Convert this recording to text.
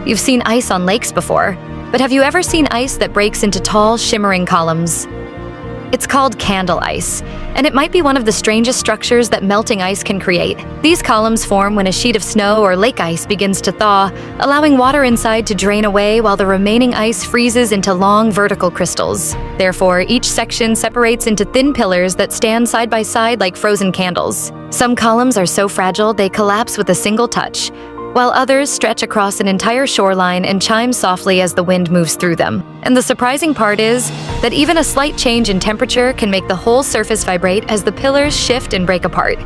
You've seen ice on lakes before, but have you ever seen ice that breaks into tall, shimmering columns? It's called candle ice, and it might be one of the strangest structures that melting ice can create. These columns form when a sheet of snow or lake ice begins to thaw, allowing water inside to drain away while the remaining ice freezes into long vertical crystals. Therefore, each section separates into thin pillars that stand side by side like frozen candles. Some columns are so fragile they collapse with a single touch, while others stretch across an entire shoreline and chime softly as the wind moves through them. And the surprising part is that even a slight change in temperature can make the whole surface vibrate as the pillars shift and break apart.